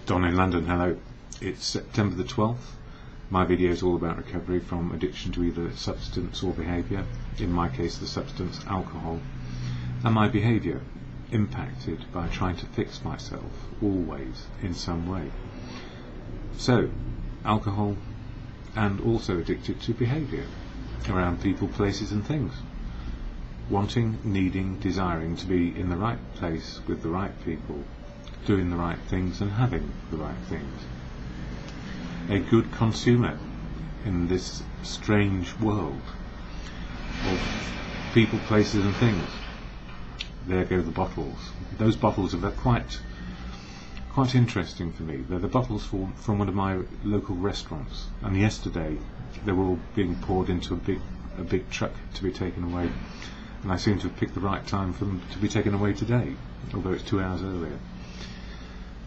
Don in London, hello. It's September the 12th. My video is all about recovery from addiction to either substance or behaviour, in my case the substance alcohol, and my behaviour impacted by trying to fix myself, always, in some way. So, alcohol, and also addicted to behaviour, around people, places and things. Wanting, needing, desiring to be in the right place with the right people, doing the right things and having the right things. A good consumer in this strange world of people, places and things. There go the bottles. Those bottles are quite interesting for me. They're the bottles from one of my local restaurants, and yesterday they were all being poured into a big truck to be taken away, and I seem to have picked the right time for them to be taken away today, although it's 2 hours earlier.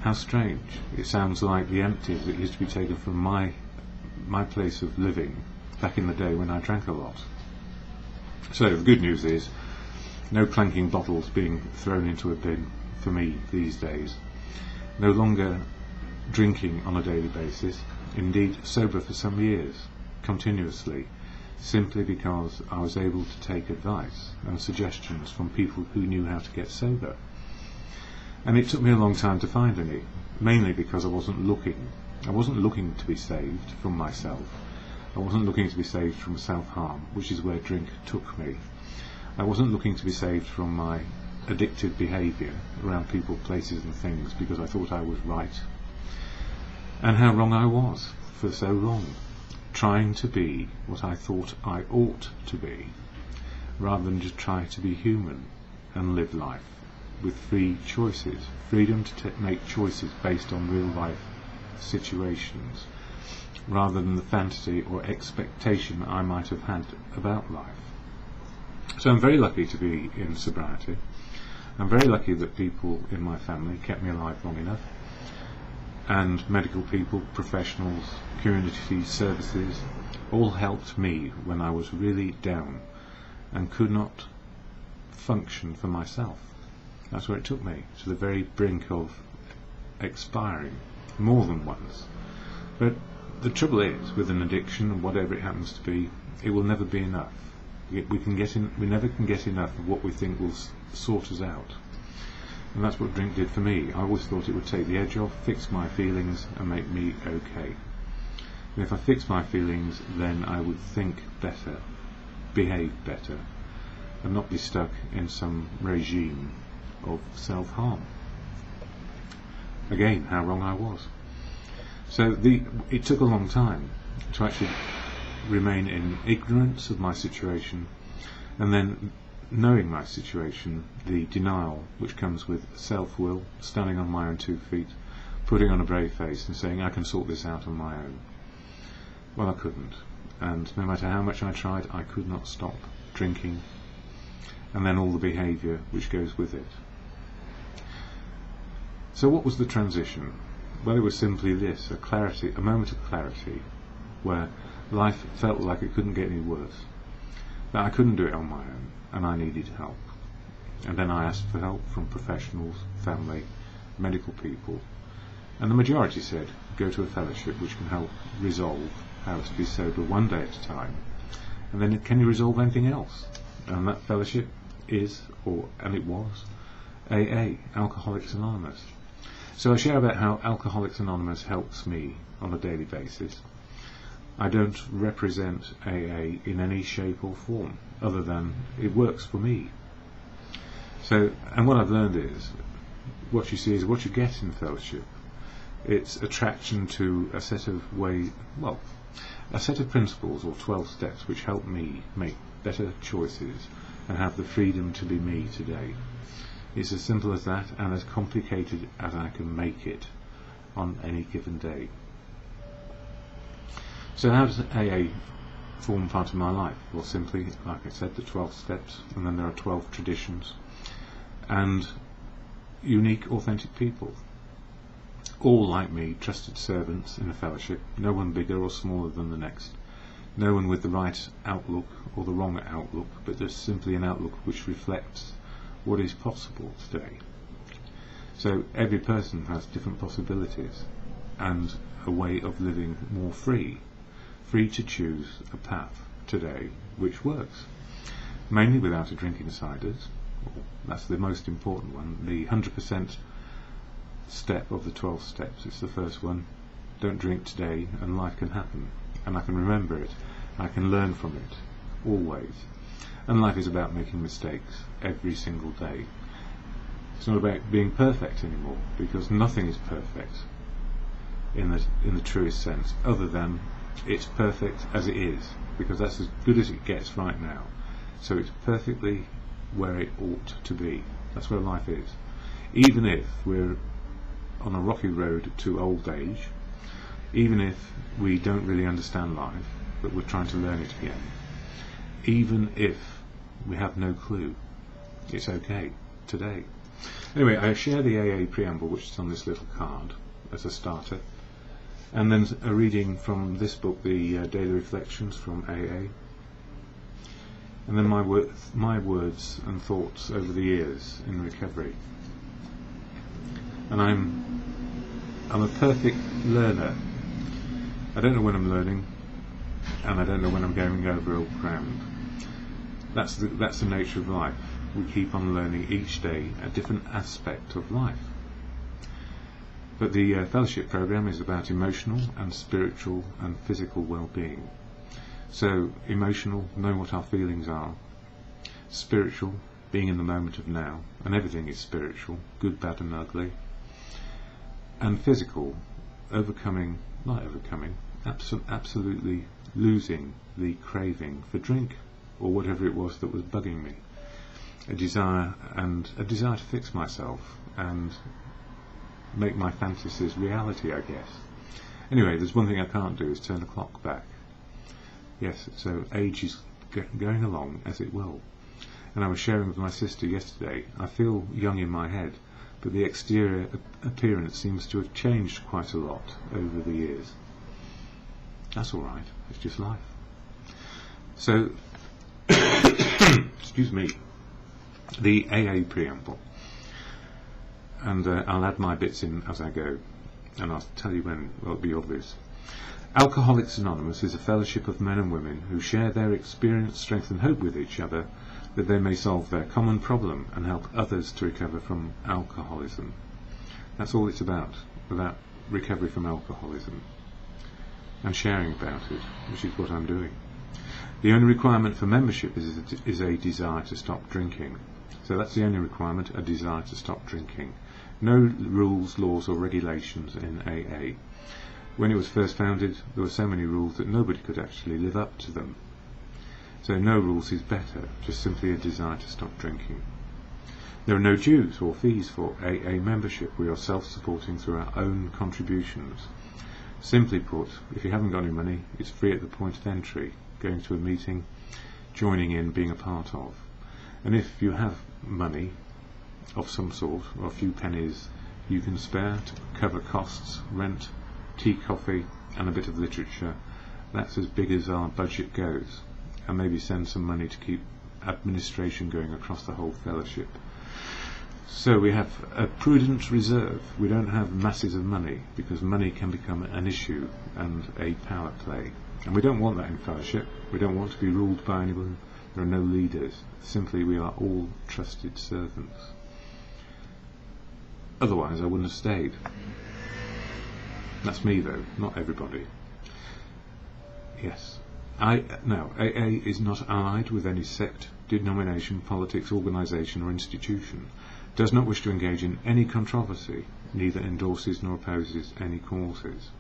How strange. It sounds like the empties that used to be taken from my place of living back in the day when I drank a lot. So the good news is no clanking bottles being thrown into a bin for me these days. No longer drinking on a daily basis, indeed sober for some years, continuously, simply because I was able to take advice and suggestions from people who knew how to get sober. And it took me a long time to find any, mainly because I wasn't looking. I wasn't looking to be saved from myself. I wasn't looking to be saved from self-harm, which is where drink took me. I wasn't looking to be saved from my addictive behaviour around people, places and things, because I thought I was right. And how wrong I was for so long, trying to be what I thought I ought to be, rather than just try to be human and live life with free choices, freedom to make choices based on real life situations, rather than the fantasy or expectation I might have had about life. So I'm very lucky to be in sobriety. I'm very lucky that people in my family kept me alive long enough, and medical people, professionals, community services all helped me when I was really down and could not function for myself. That's where it took me, to the very brink of expiring, more than once. But the trouble is, with an addiction, and whatever it happens to be, it will never be enough. We never can get enough of what we think will sort us out. And that's what drink did for me. I always thought it would take the edge off, fix my feelings, and make me okay. And if I fixed my feelings, then I would think better, behave better, and not be stuck in some regime of self-harm. Again, how wrong I was. So it took a long time to actually remain in ignorance of my situation, and then knowing my situation, the denial which comes with self-will, standing on my own 2 feet, putting on a brave face and saying I can sort this out on my own. Well, I couldn't, and no matter how much I tried, I could not stop drinking, and then all the behaviour which goes with it. So what was the transition? Well, it was simply this, a moment of clarity, where life felt like it couldn't get any worse, that I couldn't do it on my own, and I needed help. And then I asked for help from professionals, family, medical people, and the majority said, go to a fellowship which can help resolve how to be sober one day at a time, and then can you resolve anything else? And that fellowship is, and it was, AA, Alcoholics Anonymous. So I share about how Alcoholics Anonymous helps me on a daily basis. I don't represent AA in any shape or form, other than it works for me. So, and what I've learned is, what you see is what you get in fellowship. It's attraction to a set of principles, or 12 steps, which help me make better choices and have the freedom to be me today. It's as simple as that, and as complicated as I can make it on any given day. So how does AA form part of my life? Well, simply, like I said, the 12 steps, and then there are 12 traditions, and unique, authentic people. All, like me, trusted servants in a fellowship, no one bigger or smaller than the next, no one with the right outlook or the wrong outlook, but there's simply an outlook which reflects what is possible today. So every person has different possibilities and a way of living more free to choose a path today which works, mainly without a drinking ciders. That's the most important one, the 100% step of the 12 steps. It's the first one. Don't drink today and life can happen, and I can remember it, I can learn from it always. And life is about making mistakes every single day. It's not about being perfect anymore, because nothing is perfect in the truest sense, other than it's perfect as it is, because that's as good as it gets right now. So it's perfectly where it ought to be. That's where life is. Even if we're on a rocky road to old age, even if we don't really understand life, but we're trying to learn it again, even if we have no clue, it's okay today. Anyway, I share the AA preamble, which is on this little card, as a starter, and then a reading from this book, the Daily Reflections from AA, and then my words and thoughts over the years in recovery. And I'm a perfect learner. I don't know when I'm learning, and I don't know when I'm going over old ground. That's the nature of life. We keep on learning each day a different aspect of life. But the fellowship program is about emotional and spiritual and physical well-being. So emotional, knowing what our feelings are. Spiritual, being in the moment of now, and everything is spiritual, good, bad and ugly. And physical, absolutely losing the craving for drink or whatever it was that was bugging me. A desire to fix myself and make my fantasies reality, I guess. Anyway, there's one thing I can't do, is turn the clock back. Yes, so age is going along as it will. And I was sharing with my sister yesterday, I feel young in my head, but the exterior appearance seems to have changed quite a lot over the years. That's alright, it's just life. So, excuse me, the AA preamble. And I'll add my bits in as I go, and I'll tell you when. Well, it'll be obvious. Alcoholics Anonymous is a fellowship of men and women who share their experience, strength and hope with each other, that they may solve their common problem and help others to recover from alcoholism. That's all it's about recovery from alcoholism, and sharing about it, which is what I'm doing. The only requirement for membership is a desire to stop drinking. So that's the only requirement, a desire to stop drinking. No rules, laws or regulations in AA. When it was first founded, there were so many rules that nobody could actually live up to them. So no rules is better, just simply a desire to stop drinking. There are no dues or fees for AA membership. We are self-supporting through our own contributions. Simply put, if you haven't got any money, it's free at the point of entry, going to a meeting, joining in, being a part of. And if you have money of some sort, or a few pennies you can spare to cover costs, rent, tea, coffee and a bit of literature, that's as big as our budget goes, and maybe send some money to keep administration going across the whole fellowship. So we have a prudent reserve. We don't have masses of money, because money can become an issue and a power play, and we don't want that in fellowship. We don't want to be ruled by anyone. There are no leaders. Simply we are all trusted servants. Otherwise I wouldn't have stayed. That's me though, not everybody. Yes. Now, AA is not allied with any sect, denomination, politics, organisation or institution, does not wish to engage in any controversy, neither endorses nor opposes any causes.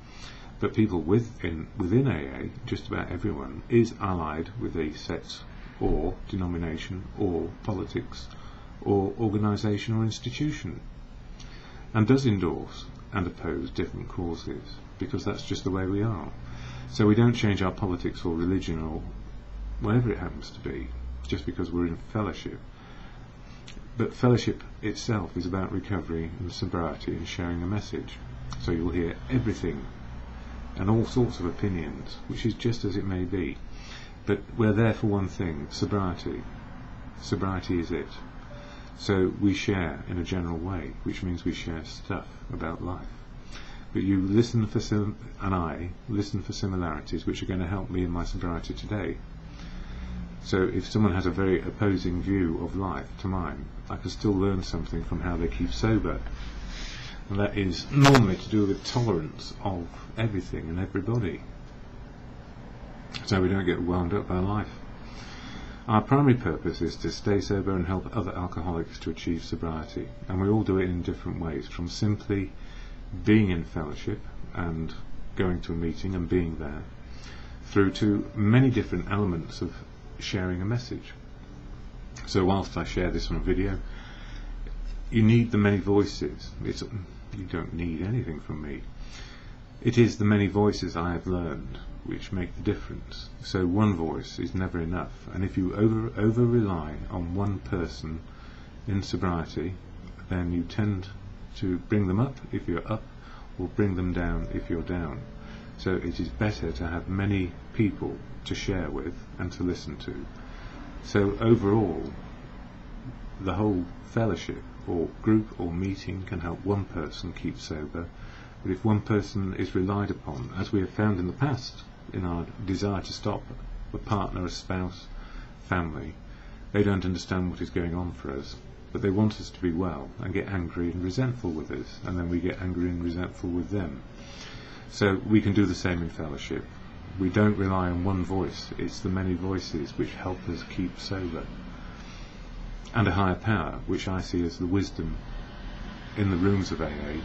But people within AA, just about everyone, is allied with a sect or denomination or politics or organisation or institution, and does endorse and oppose different causes, because that's just the way we are. So we don't change our politics or religion or whatever it happens to be just because we're in fellowship. But fellowship itself is about recovery and sobriety and sharing a message. So you'll hear everything and all sorts of opinions, which is just as it may be. But we're there for one thing, sobriety. Sobriety is it. So we share in a general way, which means we share stuff about life. But you listen for and I listen for similarities which are going to help me in my sobriety today. So if someone has a very opposing view of life to mine, I can still learn something from how they keep sober. And that is normally to do with tolerance of everything and everybody, so we don't get wound up by life. Our primary purpose is to stay sober and help other alcoholics to achieve sobriety, and we all do it in different ways, from simply being in fellowship and going to a meeting and being there, through to many different elements of sharing a message. So whilst I share this on video, you need the many voices. You don't need anything from me. It is the many voices I have learned which make the difference. So one voice is never enough, and if you over rely on one person in sobriety, then you tend to bring them up if you're up, or bring them down if you're down. So it is better to have many people to share with and to listen to. So overall, the whole fellowship or group or meeting can help one person keep sober. But if one person is relied upon, as we have found in the past, in our desire to stop, a partner, a spouse, family, they don't understand what is going on for us, but they want us to be well and get angry and resentful with us, and then we get angry and resentful with them. So we can do the same in fellowship. We don't rely on one voice, it's the many voices which help us keep sober. And a higher power, which I see as the wisdom in the rooms of AA,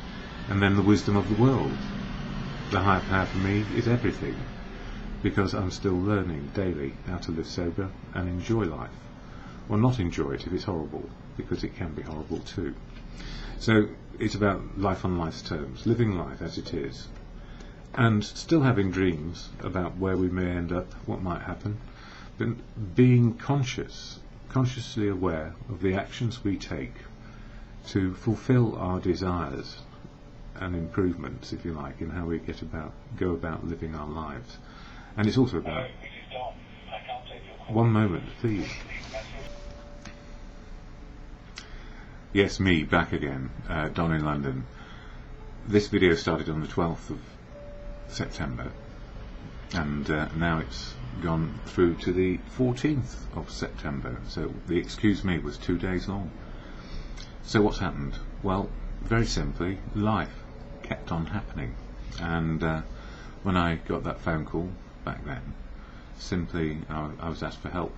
and then the wisdom of the world. The higher power for me is everything, because I'm still learning daily how to live sober and enjoy life. Or not enjoy it if it's horrible, because it can be horrible too. So it's about life on life's terms, living life as it is, and still having dreams about where we may end up, what might happen, but being consciously aware of the actions we take to fulfill our desires and improvements, if you like, in how we go about living our lives. And it's also about... One moment, please. Yes, me, back again, Don in London. This video started on the 12th of September, and now it's gone through to the 14th of September, so the excuse me was 2 days long. So what's happened? Well, very simply, life kept on happening, and when I got that phone call back then, simply I was asked for help,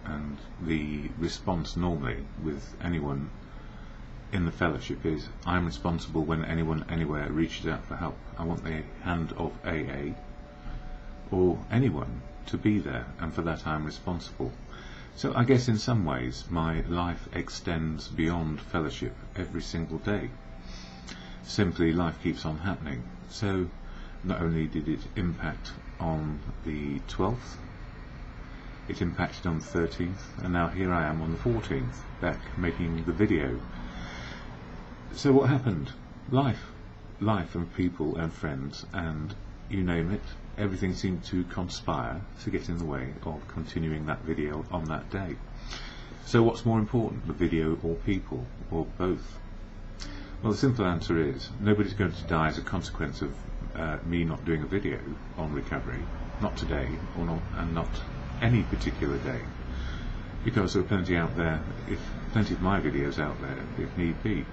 and the response normally with anyone in the fellowship is, I'm responsible when anyone anywhere reaches out for help. I want the hand of AA or anyone to be there, and for that I'm responsible. So I guess in some ways my life extends beyond fellowship every single day. Simply life keeps on happening. So not only did it impact on the 12th, it impacted on the 13th, and now here I am on the 14th, back making the video. So what happened? Life and people and friends and you name it, everything seemed to conspire to get in the way of continuing that video on that day. So what's more important, the video or people, or both? Well, the simple answer is nobody's going to die as a consequence of me not doing a video on recovery, not today, and not any particular day, because there are plenty out there, plenty of my videos out there if need be.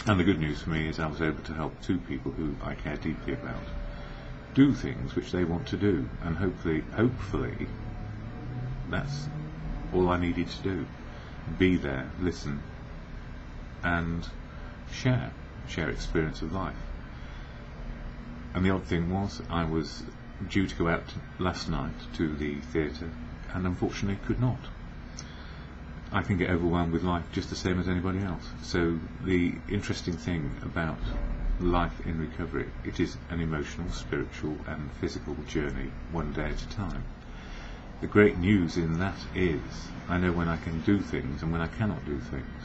And the good news for me is I was able to help 2 people who I care deeply about do things which they want to do, and hopefully that's all I needed to do. Be there, listen, and share experience of life. And the odd thing was, I was due to go out last night to the theatre, and unfortunately could not. I can get overwhelmed with life just the same as anybody else. So the interesting thing about life in recovery, it is an emotional, spiritual and physical journey, one day at a time. The great news in that is I know when I can do things and when I cannot do things,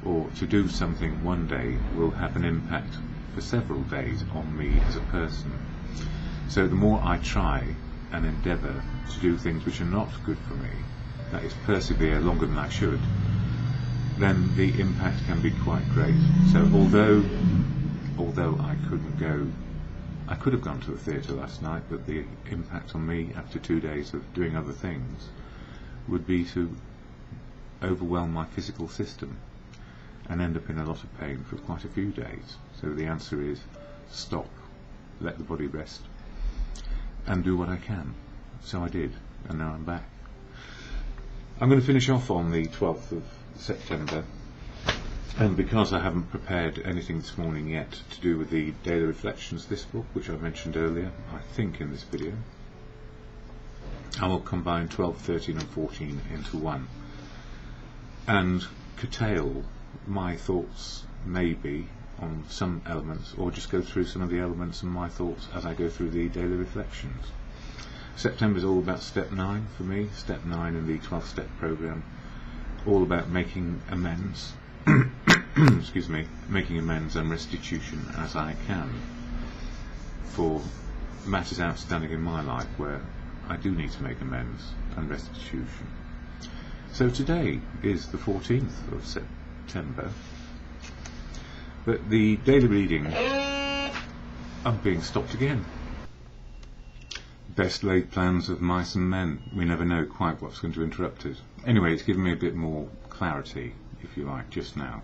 or to do something one day will have an impact for several days on me as a person. So the more I try and endeavour to do things which are not good for me, that is persevere longer than I should, then the impact can be quite great. So although I couldn't go, I could have gone to the theatre last night, but the impact on me after 2 days of doing other things would be to overwhelm my physical system and end up in a lot of pain for quite a few days. So the answer is stop, let the body rest, and do what I can. So I did, and now I'm back. I'm going to finish off on the 12th of September, and because I haven't prepared anything this morning yet to do with the daily reflections, this book, which I mentioned earlier, I think in this video, I will combine 12, 13 and 14 into one and curtail my thoughts maybe on some elements, or just go through some of the elements and my thoughts as I go through the daily reflections. September is all about step 9 for me, step 9 in the 12 step program, all about making amends excuse me, making amends and restitution as I can for matters outstanding in my life where I do need to make amends and restitution. So today is the 14th of September, but the daily reading, I'm being stopped again. Best laid plans of mice and men. We never know quite what's going to interrupt it. Anyway, it's given me a bit more clarity, if you like, just now.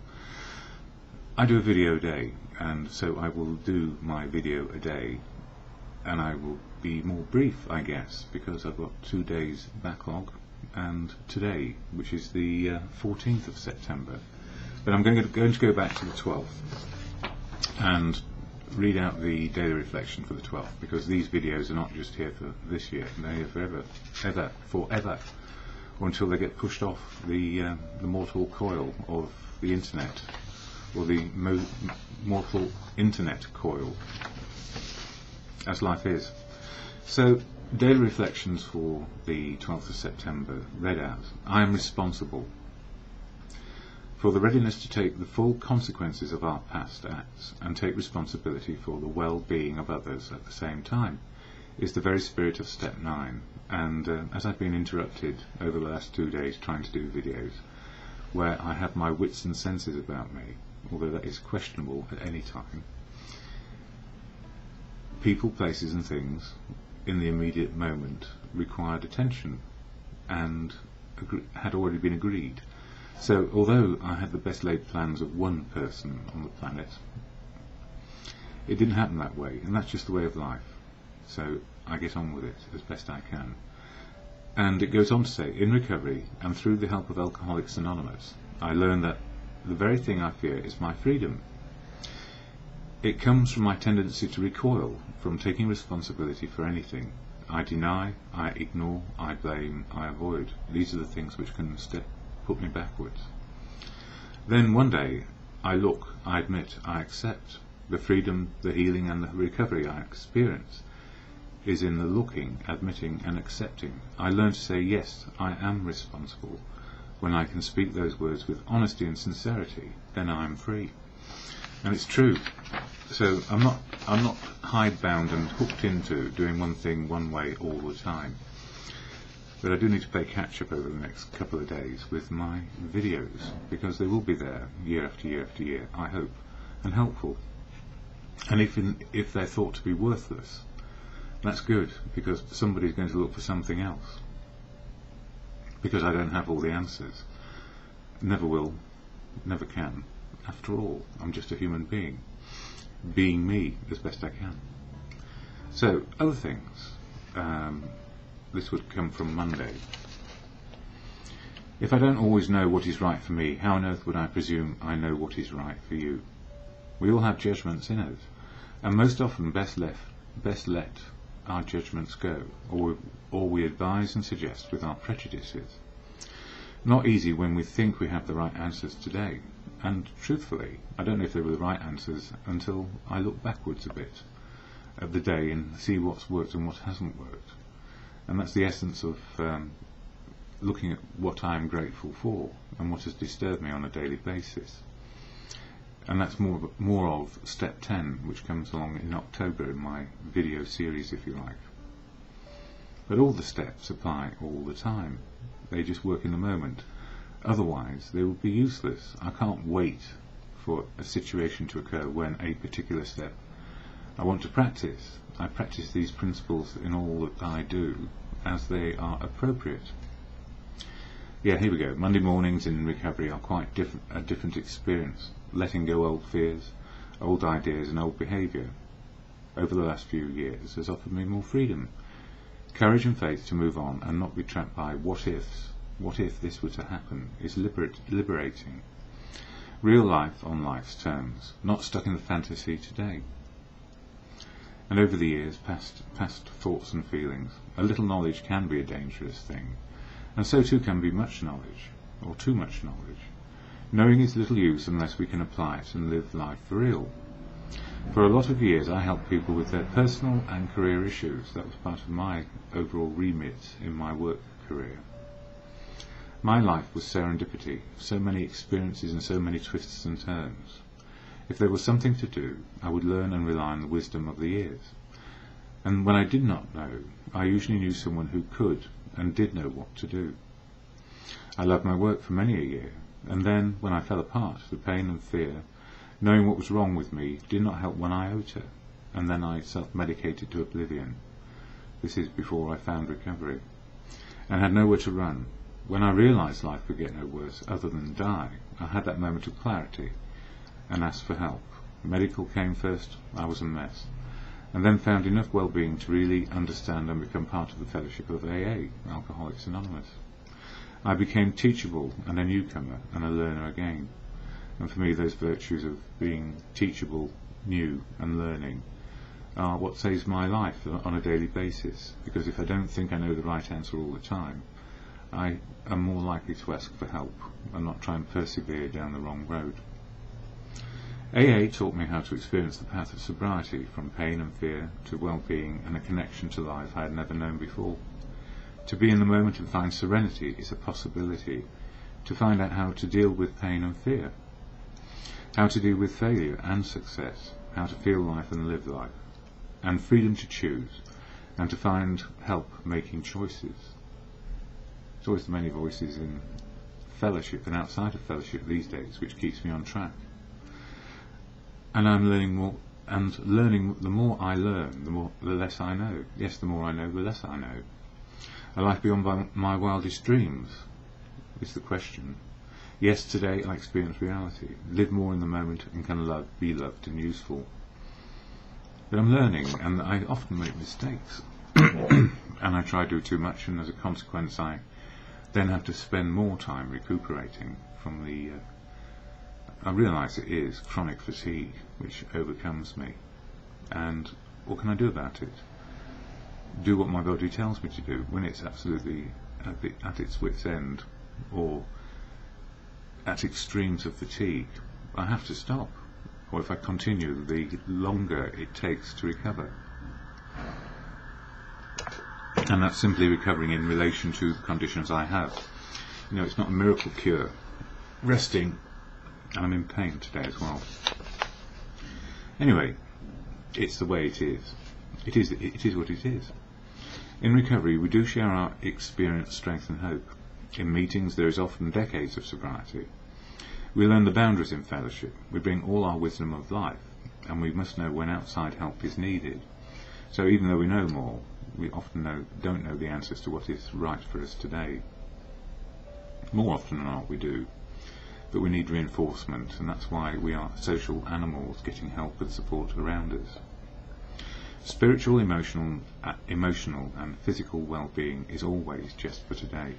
I do a video a day, and so I will do my video a day, and I will be more brief, I guess, because I've got 2 days backlog, and today, which is the 14th of September. But I'm going to go back to the 12th and read out the daily reflection for the 12th, because these videos are not just here for this year, they're here forever, or until they get pushed off the mortal coil of the internet, or the mortal internet coil, as life is. So, daily reflections for the 12th of September, read out. I am responsible for the readiness to take the full consequences of our past acts and take responsibility for the well-being of others at the same time is the very spirit of step 9. And as I've been interrupted over the last 2 days trying to do videos where I have my wits and senses about me, although that is questionable at any time, people, places and things in the immediate moment required attention and had already been agreed. So although I had the best laid plans of one person on the planet, it didn't happen that way, and that's just the way of life. So I get on with it as best I can. And it goes on to say, in recovery and through the help of Alcoholics Anonymous, I learned that the very thing I fear is my freedom. It comes from my tendency to recoil from taking responsibility for anything. I deny, I ignore, I blame, I avoid. These are the things which can put me backwards. Then one day I look, I admit, I accept. The freedom, the healing and the recovery I experience is in the looking, admitting and accepting. I learn to say yes, I am responsible. When I can speak those words with honesty and sincerity, then I am free. And it's true. So I'm not hidebound and hooked into doing one thing one way all the time. But I do need to play catch up over the next couple of days with my videos, because they will be there year after year after year, I hope, and helpful. And if they're thought to be worthless, that's good, because somebody's going to look for something else. Because I don't have all the answers. Never will, never can. After all, I'm just a human being, being me as best I can. So, other things. This would come from Monday. If I don't always know what is right for me, how on earth would I presume I know what is right for you? We all have judgments in us, and most often best let our judgments go, or we advise and suggest with our prejudices. Not easy when we think we have the right answers today, and truthfully, I don't know if they were the right answers until I look backwards a bit at the day and see what's worked and what hasn't worked. And that's the essence of looking at what I am grateful for and what has disturbed me on a daily basis. And that's more of step 10, which comes along in October in my video series, if you like. But all the steps apply all the time. They just work in the moment. Otherwise, they will be useless. I can't wait for a situation to occur when a particular step I want to practice. I practice these principles in all that I do as they are appropriate. Yeah, here we go. Monday mornings in recovery are quite a different experience. Letting go old fears, old ideas and old behaviour over the last few years has offered me more freedom, courage and faith to move on and not be trapped by what ifs. What if this were to happen is liberating. Real life on life's terms, not stuck in the fantasy today. And over the years, past thoughts and feelings, a little knowledge can be a dangerous thing, and so too can be much knowledge, or too much knowledge. Knowing is little use unless we can apply it and live life for real. For a lot of years I helped people with their personal and career issues. That was part of my overall remit in my work career. My life was serendipity, so many experiences and so many twists and turns. If there was something to do, I would learn and rely on the wisdom of the years. And when I did not know, I usually knew someone who could and did know what to do. I loved my work for many a year, and then, when I fell apart, the pain and fear, knowing what was wrong with me, did not help one iota, and then I self-medicated to oblivion. This is before I found recovery, and had nowhere to run. When I realised life could get no worse other than die, I had that moment of clarity and asked for help. Medical came first, I was a mess, and then found enough well-being to really understand and become part of the fellowship of AA, Alcoholics Anonymous. I became teachable and a newcomer and a learner again. And for me, those virtues of being teachable, new and learning are what saves my life on a daily basis, because if I don't think I know the right answer all the time, I am more likely to ask for help and not try and persevere down the wrong road. AA taught me how to experience the path of sobriety, from pain and fear to well-being and a connection to life I had never known before. To be in the moment and find serenity is a possibility. To find out how to deal with pain and fear, how to deal with failure and success, how to feel life and live life, and freedom to choose, and to find help making choices. There's always many voices in fellowship and outside of fellowship these days which keeps me on track. And I'm learning more, and learning, the more I learn, the less I know. Yes, the more I know, the less I know. A life beyond my wildest dreams is the question. Yes, today I experience reality, live more in the moment and can be loved and useful. But I'm learning, and I often make mistakes. And I try to do too much, and as a consequence I then have to spend more time recuperating from the I realise it is chronic fatigue which overcomes me, and what can I do about it? Do what my body tells me to do when it's absolutely at its wit's end, or at extremes of fatigue. I have to stop, or if I continue, the longer it takes to recover. And that's simply recovering in relation to the conditions I have. You know, it's not a miracle cure. Resting, and I'm in pain today as well. Anyway, it's the way it is. It is what it is. In recovery, we do share our experience, strength and hope. In meetings, there is often decades of sobriety. We learn the boundaries in fellowship. We bring all our wisdom of life, and we must know when outside help is needed. So even though we know more, we often don't know the answers to what is right for us today. More often than not, we do. But we need reinforcement, and that's why we are social animals, getting help and support around us. Spiritual, emotional and physical well-being is always just for today.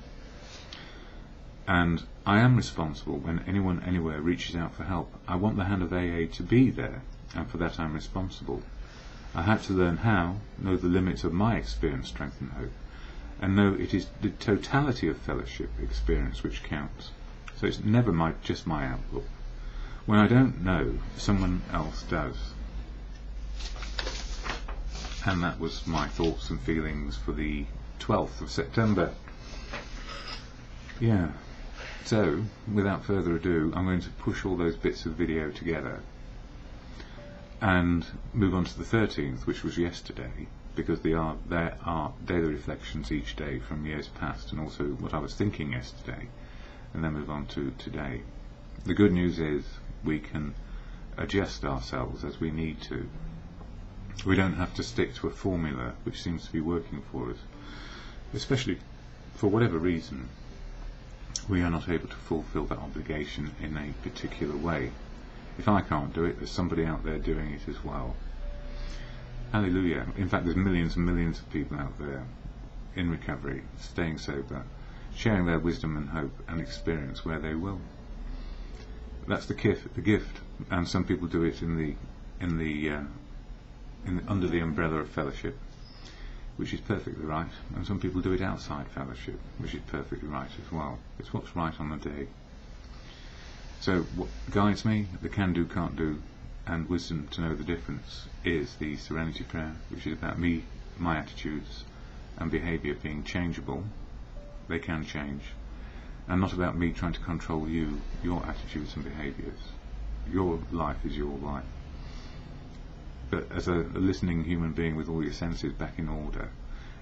And I am responsible when anyone anywhere reaches out for help. I want the hand of AA to be there, and for that I'm responsible. I had to learn how, know the limits of my experience, strength and hope, and know it is the totality of fellowship experience which counts. So it's never just my outlook. When I don't know, someone else does. And that was my thoughts and feelings for the 12th of September. Yeah. So, without further ado, I'm going to push all those bits of video together and move on to the 13th, which was yesterday, because there are daily reflections each day from years past, and also what I was thinking yesterday, and then move on to today. The good news is we can adjust ourselves as we need to. We don't have to stick to a formula which seems to be working for us, especially for whatever reason we are not able to fulfill that obligation in a particular way. If I can't do it, there's somebody out there doing it as well. Hallelujah. In fact, there's millions and millions of people out there in recovery, staying sober, sharing their wisdom and hope and experience where they will. That's the gift. And some people do it under the umbrella of fellowship, which is perfectly right, and some people do it outside fellowship, which is perfectly right as well. It's what's right on the day. So what guides me, the can do, can't do, and wisdom to know the difference, is the Serenity Prayer, which is about me, my attitudes and behaviour being changeable. They can change, and not about me trying to control you, your attitudes and behaviours. Your life is your life. But as a listening human being with all your senses back in order,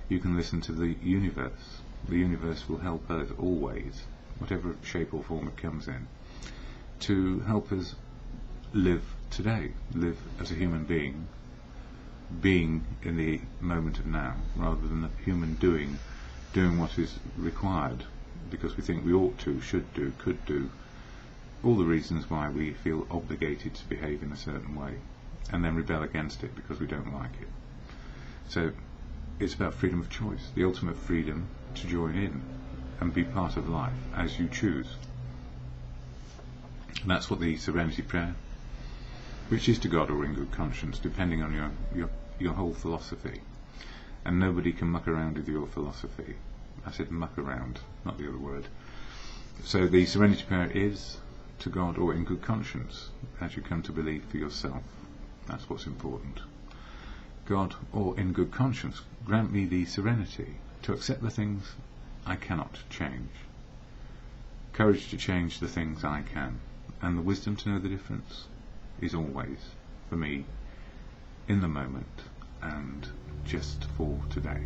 you can listen to the universe. The universe will help us always, whatever shape or form it comes in, to help us live today, live as a human being in the moment of now, rather than a human doing what is required because we think we ought to, should do, could do, all the reasons why we feel obligated to behave in a certain way, and then rebel against it because we don't like it. So it's about freedom of choice, the ultimate freedom to join in and be part of life as you choose. And that's what the Serenity Prayer, which is to God or in good conscience, depending on your whole philosophy. And nobody can muck around with your philosophy. I said muck around, not the other word. So the Serenity Prayer is to God or in good conscience, as you come to believe for yourself. That's what's important. God, or in good conscience, grant me the serenity to accept the things I cannot change, courage to change the things I can, and the wisdom to know the difference is always, for me, in the moment and just for today.